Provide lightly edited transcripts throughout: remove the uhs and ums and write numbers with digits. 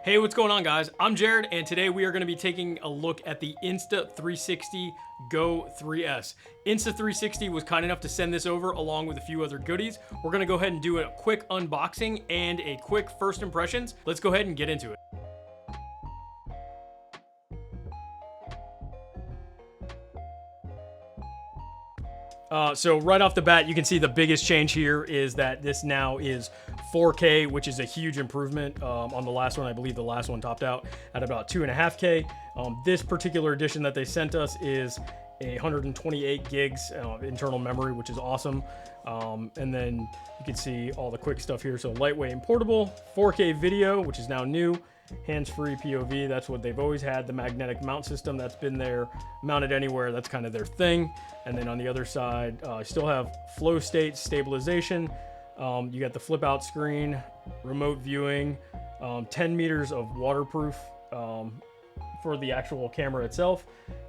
Hey, what's going on, guys? I'm Jared, and today we are going to be taking a look at the Insta360 GO 3S. Insta360 was kind enough to send this over along with a few other goodies. We're going to go ahead and do a quick unboxing and a quick first impressions. Let's go ahead and get into it. So right off the bat, you can see the biggest change here is that this now is 4K, which is a huge improvement on the last one. I believe the last one topped out at about 2.5K. This particular edition that they sent us is 128 gigs internal memory, which is awesome. And then you can see all the quick stuff here. So lightweight and portable, 4K video, which is now new. Hands-free POV, that's what they've always had. The magnetic mount system, that's been there, mounted anywhere, that's kind of their thing. And then on the other side, still have flow state stabilization. You got the flip out screen, remote viewing, 10 meters of waterproof for the actual camera itself,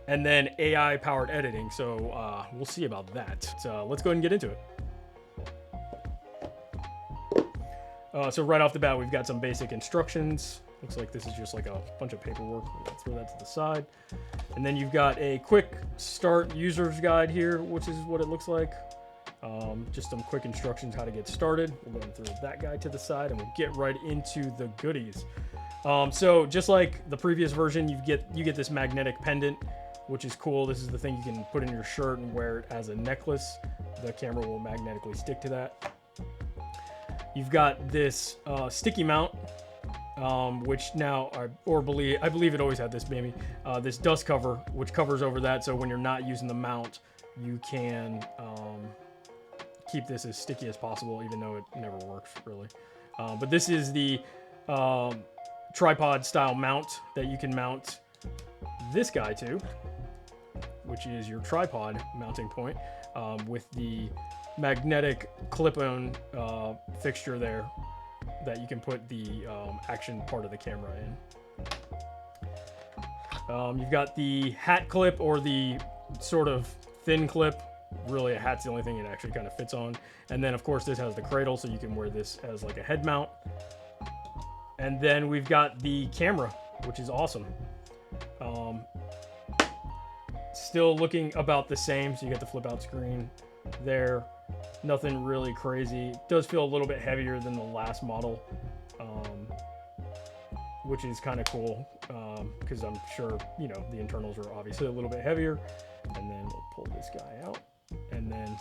and then AI powered editing. So we'll see about that. So let's go ahead and get into it. So right off the bat, we've got some basic instructions. Looks like this is just like a bunch of paperwork. We'll throw that to the side. And then you've got a quick start user's guide here, which is what it looks like. Just some quick instructions how to get started. We'll go and throw that guy to the side and we'll get right into the goodies. So just like the previous version, you get this magnetic pendant, which is cool. This is the thing you can put in your shirt and wear it as a necklace. The camera will magnetically stick to that. You've got this sticky mount, which now, I believe it always had this, maybe, this dust cover, which covers over that. So when you're not using the mount, you can keep this as sticky as possible, even though it never works really. But this is the tripod style mount that you can mount this guy to, which is your tripod mounting point, with the magnetic clip-on fixture there that you can put the action part of the camera in. You've got the hat clip, or the sort of thin clip. Really, a hat's the only thing it actually kind of fits on. And then of course this has the cradle, so you can wear this as like a head mount. And then we've got the camera, which is awesome. Still looking about the same, so you got the flip out screen there. Nothing really crazy. It does feel a little bit heavier than the last model, which is kind of cool, because I'm sure, you know, the internals are obviously a little bit heavier. And then we'll pull this guy out, and then,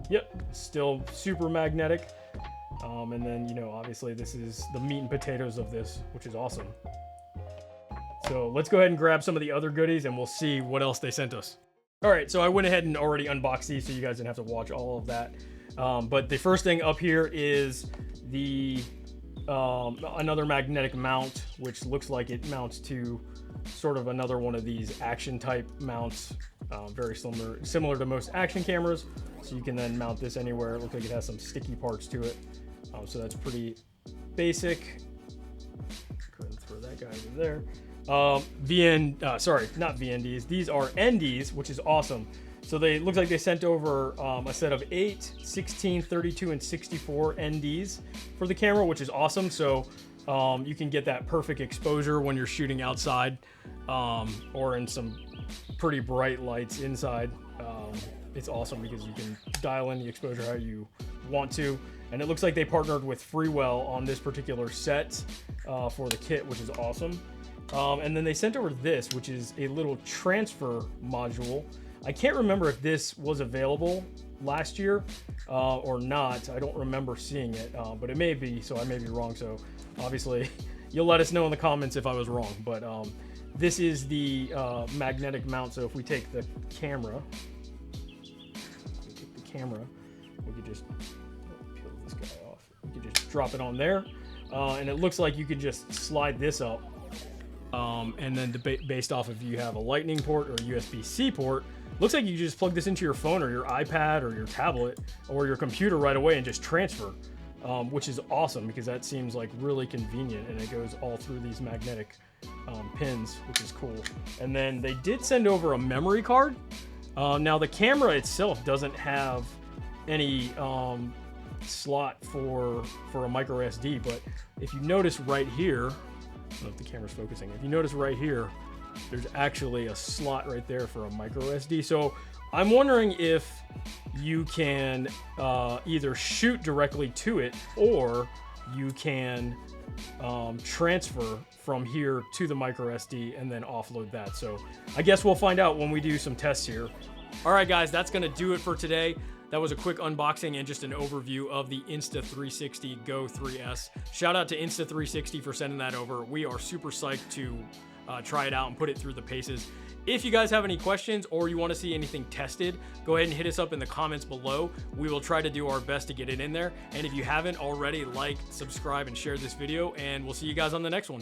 yep, still super magnetic. And then, you know, obviously this is the meat and potatoes of this, which is awesome. So let's go ahead and grab some of the other goodies and we'll see what else they sent us. All right, so I went ahead and already unboxed these, so you guys didn't have to watch all of that. But the first thing up here is the another magnetic mount, which looks like it mounts to sort of another one of these action type mounts, very similar to most action cameras. So you can then mount this anywhere. It looks like it has some sticky parts to it, so that's pretty basic. Go ahead and throw that guy over there. Sorry, not VNDs. These are NDs, which is awesome. So they look like they sent over a set of 8, 16, 32, and 64 NDs for the camera, which is awesome. So you can get that perfect exposure when you're shooting outside, or in some pretty bright lights inside. It's awesome because you can dial in the exposure how you want to. And it looks like they partnered with Freewell on this particular set for the kit, which is awesome. And then they sent over this, which is a little transfer module. I can't remember if this was available last year or not. I don't remember seeing it, but it may be, so I may be wrong. So obviously you'll let us know in the comments if I was wrong. But this is the magnetic mount. So if we take the camera, we could just peel this guy off. We could just drop it on there. And it looks like you could just slide this up. And then based off if you have a lightning port or a USB-C port, looks like you just plug this into your phone or your iPad or your tablet or your computer right away and just transfer, which is awesome because that seems like really convenient, and it goes all through these magnetic pins, which is cool. And then they did send over a memory card. Now the camera itself doesn't have any slot for a micro SD, but if you notice right here, don't know if the camera's focusing. If you notice right here, there's actually a slot right there for a micro SD. So I'm wondering if you can either shoot directly to it, or you can transfer from here to the micro SD and then offload that. So I guess we'll find out when we do some tests here. All right, guys, that's gonna do it for today. That was a quick unboxing and just an overview of the Insta360 GO 3S. Shout out to Insta360 for sending that over. We are super psyched to try it out and put it through the paces. If you guys have any questions or you want to see anything tested, go ahead and hit us up in the comments below. We will try to do our best to get it in there. And if you haven't already, like, subscribe, and share this video, and we'll see you guys on the next one.